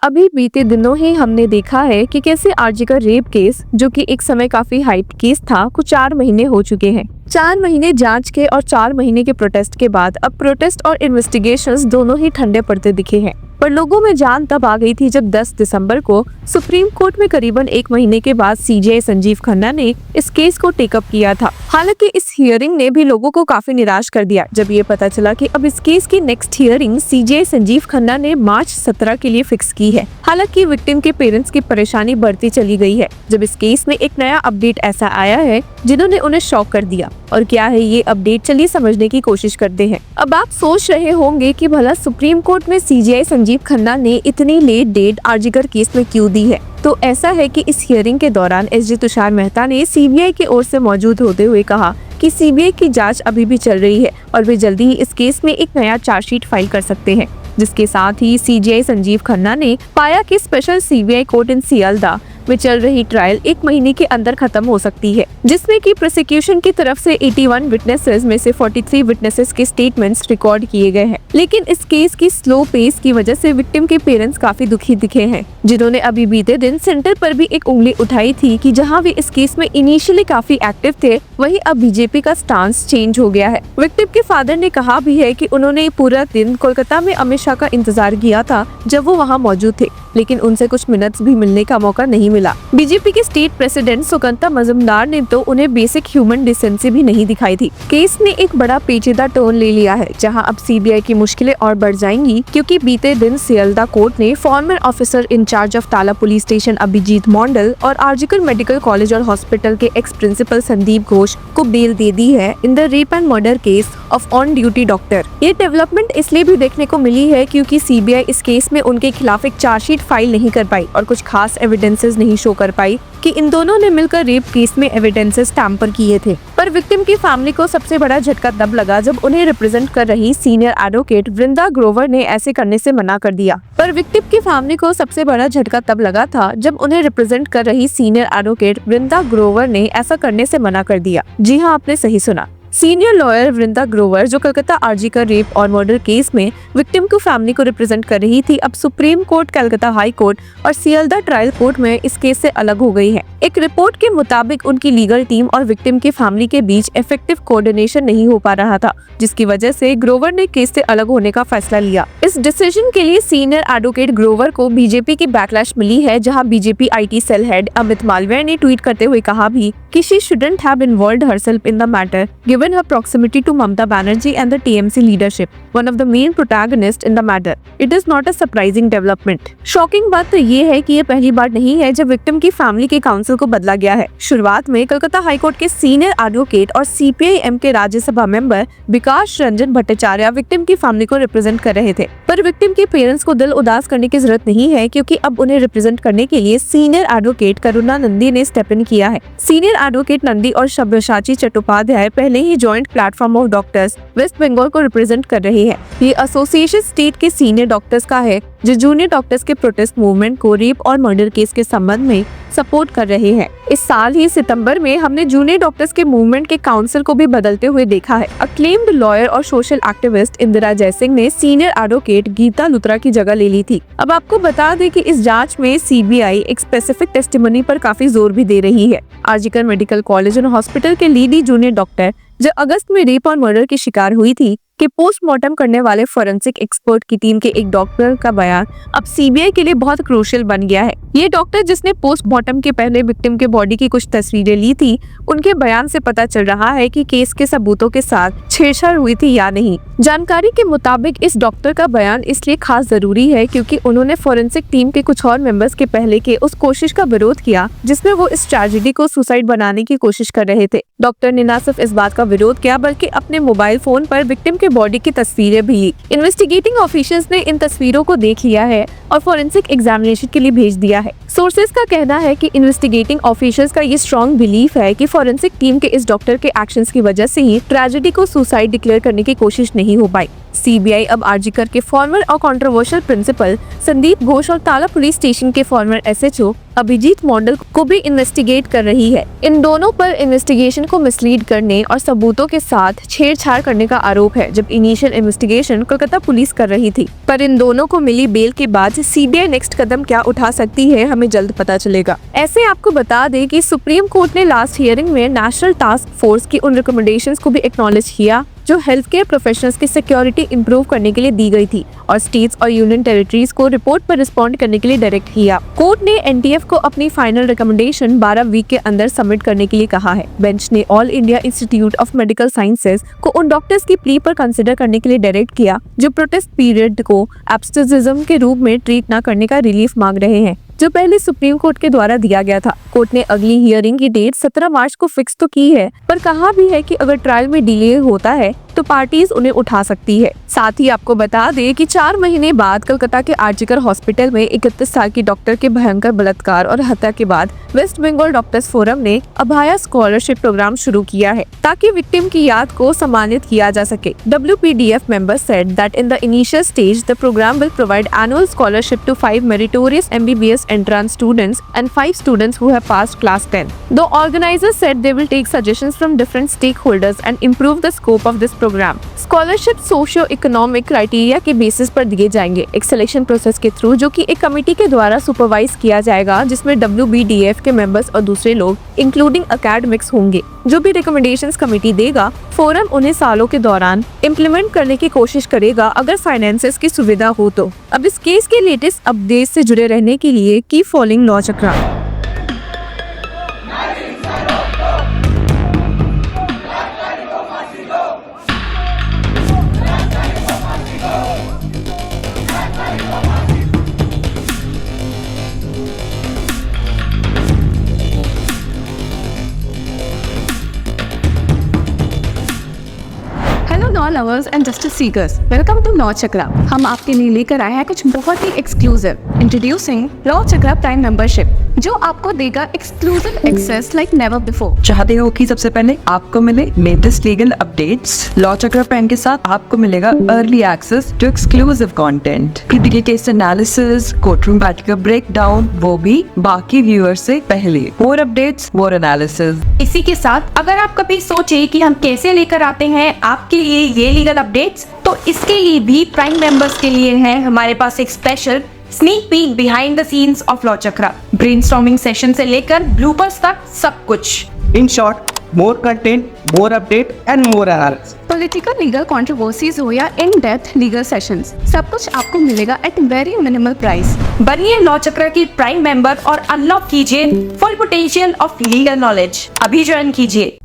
अभी बीते दिनों ही हमने देखा है कि कैसे आरजी का रेप केस, जो कि एक समय काफी हाइप केस था, कुछ 4 महीने हो चुके हैं। 4 महीने जांच के और 4 महीने के प्रोटेस्ट के बाद अब प्रोटेस्ट और इन्वेस्टिगेशंस दोनों ही ठंडे पड़ते दिखे हैं। पर लोगों में जान तब आ गई थी जब 10 दिसंबर को सुप्रीम कोर्ट में करीबन 1 महीने के बाद सीजेआई संजीव खन्ना ने इस केस को टेकअप किया था। हालांकि इस हियरिंग ने भी लोगों को काफी निराश कर दिया जब ये पता चला कि अब इस केस की next hearing CJI Sanjeev Khanna ने मार्च 17 के लिए फिक्स की है। हालांकि विक्टिम के पेरेंट्स की परेशानी बढ़ती चली गई है जब इस केस में एक नया अपडेट ऐसा आया है जिन्होंने उन्हें शॉक कर दिया। और क्या है ये अपडेट, चलिए समझने की कोशिश करते हैं। अब आप सोच रहे होंगे कि भला सुप्रीम कोर्ट में सीजेआई संजीव खन्ना ने इतनी लेट डेट आरजीकर केस में क्यों दी है। तो ऐसा है कि इस हियरिंग के दौरान एसजी तुषार मेहता ने सीबीआई की ओर से मौजूद होते हुए कहा कि सीबीआई की जांच अभी भी चल रही है और वे जल्दी ही इस केस में एक नया चार्जशीट फाइल कर सकते हैं। जिसके साथ ही सीजेआई संजीव खन्ना ने पाया कि स्पेशल सीबीआई कोर्ट इन सियालदा में चल रही ट्रायल 1 महीने के अंदर खत्म हो सकती है, जिसमें कि प्रोसिक्यूशन की तरफ से 81 विटनेसेस में से 43 विटनेसेस के स्टेटमेंट्स रिकॉर्ड किए गए हैं। लेकिन इस केस की स्लो पेस की वजह से विक्टिम के पेरेंट्स काफी दुखी दिखे हैं, जिन्होंने अभी बीते दिन सेंटर पर भी एक उंगली उठाई थी कि जहां वे इस केस में इनिशियली काफी एक्टिव थे, वहीं अब बीजेपी का स्टांस चेंज हो गया है। विक्टिम के फादर ने कहा भी है कि उन्होंने पूरा दिन कोलकाता में अमित शाह का इंतजार किया था जब वो वहाँ मौजूद थे, लेकिन उनसे कुछ मिनट्स भी मिलने का मौका नहीं मिला। बीजेपी के स्टेट प्रेसिडेंट सुकंता मजुमदार ने तो उन्हें बेसिक ह्यूमन डिसेंसी भी नहीं दिखाई थी। केस ने एक बड़ा पेचीदा टर्न ले लिया है, जहां अब सीबीआई की मुश्किलें और बढ़ जाएंगी, क्योंकि बीते दिन सियालदा कोर्ट ने फॉर्मर ऑफिसर इंचार्ज ऑफ ताला पुलिस स्टेशन अभिजीत मंडल और आरजीकर मेडिकल कॉलेज और हॉस्पिटल के एक्स प्रिंसिपल संदीप घोष को बेल दे दी है in the rape and murder case of on duty doctor. ये डेवलपमेंट इसलिए भी देखने को मिली है क्योंकि सीबीआई इस केस में उनके खिलाफ एक चार्जशीट फाइल नहीं कर पाई और कुछ खास एविडेंसेस नहीं शो कर पाई कि इन दोनों ने मिलकर रेप केस में एविडेंसेस टैम्पर किए थे। पर विक्टिम की फैमिली को सबसे बड़ा झटका तब लगा जब उन्हें रिप्रेजेंट कर रही सीनियर एडवोकेट वृंदा ग्रोवर ने ऐसे करने से मना कर दिया। पर विक्टिम की फैमिली को सबसे बड़ा झटका तब लगा था जब उन्हें रिप्रेजेंट कर रही सीनियर एडवोकेट वृंदा ग्रोवर ने ऐसा करने से मना कर दिया। जी हाँ, आपने सही सुना। सीनियर लॉयर वृंदा ग्रोवर, जो कलकत्ता आरजी का रेप और मर्डर केस में विक्टिम को फैमिली को रिप्रेजेंट कर रही थी, अब supreme court, Calcutta high court और सियालदा ट्रायल कोर्ट में इस केस से अलग हो गई है। एक रिपोर्ट के मुताबिक उनकी लीगल टीम और विक्टिम की फैमिली के बीच इफेक्टिव कोऑर्डिनेशन नहीं हो पा रहा था, जिसकी वजह से ग्रोवर ने केस से अलग होने का फैसला लिया। इस डिसीजन के लिए सीनियर एडवोकेट ग्रोवर को बीजेपी की बैकलैश मिली है, जहां BJP IT cell head Amit Malviya ने ट्वीट करते हुए कहा भी कि she shouldn't have involved herself in the matter given her proximity to Mamata Banerjee and the TMC leadership, one of the main protagonists in the matter. It is not a surprising development. Shocking बात तो ये है कि ये पहली बार नहीं है जब विक्टिम की फैमिली के काउंसिल को बदला गया है। शुरुआत में कलकत्ता हाईकोर्ट के सीनियर एडवोकेट और सीपीआई-एम के राज्यसभा मेंबर विकास रंजन भट्टाचार्य विक्टिम की फैमिली को रिप्रेजेंट कर रहे थे, पर विक्टिम के पेरेंट्स को दिल उदास करने की जरूरत नहीं है, क्योंकि अब उन्हें रिप्रेजेंट करने के लिए सीनियर एडवोकेट करुणा नंदी ने स्टेप इन किया है। सीनियर एडवोकेट नंदी और सब्यसाची चट्टोपाध्याय पहले ही joint platform of doctors West Bengal को रिप्रेजेंट कर रही है। ये एसोसिएशन स्टेट के सीनियर डॉक्टर्स का है जो जूनियर डॉक्टर्स के प्रोटेस्ट मूवमेंट को रेप और मर्डर केस के संबंध में सपोर्ट कर रहे हैं। इस साल ही सितंबर में हमने जूनियर डॉक्टर्स के मूवमेंट के काउंसिल को भी बदलते हुए देखा है। अक्लेम्ड लॉयर और सोशल एक्टिविस्ट इंदिरा जयसिंह ने सीनियर एडवोकेट गीता लुत्रा की जगह ले ली थी। अब आपको बता दें कि इस जांच में सीबीआई एक स्पेसिफिक टेस्टिमनी पर काफी जोर भी दे रही है। आरजीकर मेडिकल कॉलेज और हॉस्पिटल के लीडी जूनियर डॉक्टर, जो अगस्त में रेप और मर्डर की शिकार हुई थी, कि पोस्टमार्टम करने वाले फोरेंसिक एक्सपर्ट की टीम के एक डॉक्टर का बयान अब सीबीआई के लिए बहुत क्रूशियल बन गया है। ये डॉक्टर, जिसने पोस्टमार्टम के पहले विक्टिम के बॉडी की कुछ तस्वीरें ली थी, उनके बयान से पता चल रहा है कि केस के सबूतों के साथ छेड़छाड़ हुई थी या नहीं। जानकारी के मुताबिक इस डॉक्टर का बयान इसलिए खास जरूरी है क्योंकि उन्होंने फोरेंसिक टीम के कुछ और मेंबर्स के पहले के उस कोशिश का विरोध किया जिसमें वो इस ट्रेजेडी को सुसाइड बनाने की कोशिश कर रहे थे। डॉक्टर ने न सिर्फ इस बात का विरोध किया बल्कि अपने मोबाइल फोन पर विक्टिम के बॉडी की तस्वीरें भी ली। इन्वेस्टिगेटिंग ऑफिसर्स ने इन तस्वीरों को देख लिया है और फोरेंसिक एग्जामिनेशन के लिए भेज दिया है। सोर्सेज का कहना है कि इन्वेस्टिगेटिंग ऑफिसर्स का ये स्ट्रॉन्ग बिलीफ है कि फोरेंसिक टीम के इस डॉक्टर के एक्शंस की वजह से ही ट्रेजेडी को सुसाइड डिक्लेयर करने की कोशिश नहीं हो पाई। सीबीआई अब आरजीकर के फॉर्मर और कंट्रोवर्शियल प्रिंसिपल संदीप घोष और ताला पुलिस स्टेशन के फॉर्मर एसएचओ अभिजीत मंडल को भी इन्वेस्टिगेट कर रही है। इन दोनों पर इन्वेस्टिगेशन को मिसलीड करने और सबूतों के साथ छेड़छाड़ करने का आरोप है, जब इनिशियल इन्वेस्टिगेशन कोलकाता पुलिस कर रही थी। पर इन दोनों को मिली बेल के बाद सीबीआई नेक्स्ट कदम क्या उठा सकती है, हमें जल्द पता चलेगा। ऐसे आपको बता दें कि सुप्रीम कोर्ट ने लास्ट हियरिंग में नेशनल टास्क फोर्स की उन रिकमेंडेशंस को भी एक्नॉलेज किया जो हेल्थ केयर प्रोफेशनल्स की सिक्योरिटी इंप्रूव करने के लिए दी गई थी और स्टेट्स और यूनियन टेरिटरीज को रिपोर्ट पर रिस्पॉन्ड करने के लिए डायरेक्ट किया। कोर्ट ने एनटीएफ को अपनी फाइनल रिकमेंडेशन 12 वीक के अंदर सबमिट करने के लिए कहा है। बेंच ने all India institute of medical sciences को उन डॉक्टर्स की प्ली पर कंसिडर करने के लिए डायरेक्ट किया जो प्रोटेस्ट पीरियड को एब्सेसिज्म के रूप में ट्रीट न करने का रिलीफ मांग रहे हैं, जो पहले सुप्रीम कोर्ट के द्वारा दिया गया था। कोर्ट ने अगली हियरिंग की डेट 17 मार्च को फिक्स तो की है, पर कहा भी है कि अगर ट्रायल में डिले होता है तो पार्टीज उन्हें उठा सकती है। साथ ही आपको बता दें कि 4 महीने बाद कोलकाता के आरजीकर हॉस्पिटल में 31 साल की डॉक्टर के भयंकर बलात्कार और हत्या के बाद वेस्ट बंगाल डॉक्टर्स फोरम ने अभाया स्कॉलरशिप प्रोग्राम शुरू किया है ताकि विक्टिम की याद को सम्मानित किया जा सके। WPDF members said that in the initial stage the program will provide annual scholarship to 5 meritorious MBBS entrance students and 5 students who have passed class 10. The organizers said they will take suggestions from different stakeholders and improve the scope of this program. Scholarship socio economic criteria के basis पर दिए जाएंगे, एक selection process के through जो कि एक committee के द्वारा सुपरवाइज किया जाएगा, जिसमें WBDF के मेंबर्स और दूसरे लोग इंक्लूडिंग एकेडमिक्स होंगे। जो भी रिकमेंडेशंस कमेटी देगा, फोरम उन्हें सालों के दौरान इम्प्लीमेंट करने की कोशिश करेगा अगर फाइनेंसेस की सुविधा हो तो। अब इस केस के लेटेस्ट अपडेट से जुड़े रहने के लिए keep following law Chakra. Law lovers and justice seekers, welcome to law Chakra. हम आपके लिए लेकर आए हैं कुछ बहुत ही exclusive. Introducing law Chakra prime membership, जो आपको देगा exclusive access like never before. चाहते हो कि सबसे पहले आपको मिले latest legal updates? Law Chakra prime के साथ आपको मिलेगा early access to exclusive content, case analysis, courtroom बैठ का ब्रेकडाउन, वो भी बाकी व्यूअर्स से पहले। मोर अपडेट्स, मोर एनालिसिस। इसी के साथ अगर आप कभी सोचे कि हम कैसे लेकर आते हैं आपके लिए ये लीगल अपडेट्स, तो इसके लिए भी प्राइम मेंबर्स के लिए है हमारे पास एक special sneak peek behind the scenes of law chakra. Brainstorming session से लेकर ब्लूपर्स तक सब कुछ। In short, more content, more update and more analysis. Political legal controversies हो या इन डेप्थ लीगल सेशंस, सब कुछ आपको मिलेगा एट वेरी मिनिमल प्राइस। बनिए लॉ चक्र की प्राइम मेंबर और अनलॉक कीजिए full potential of legal knowledge. अभी ज्वाइन कीजिए।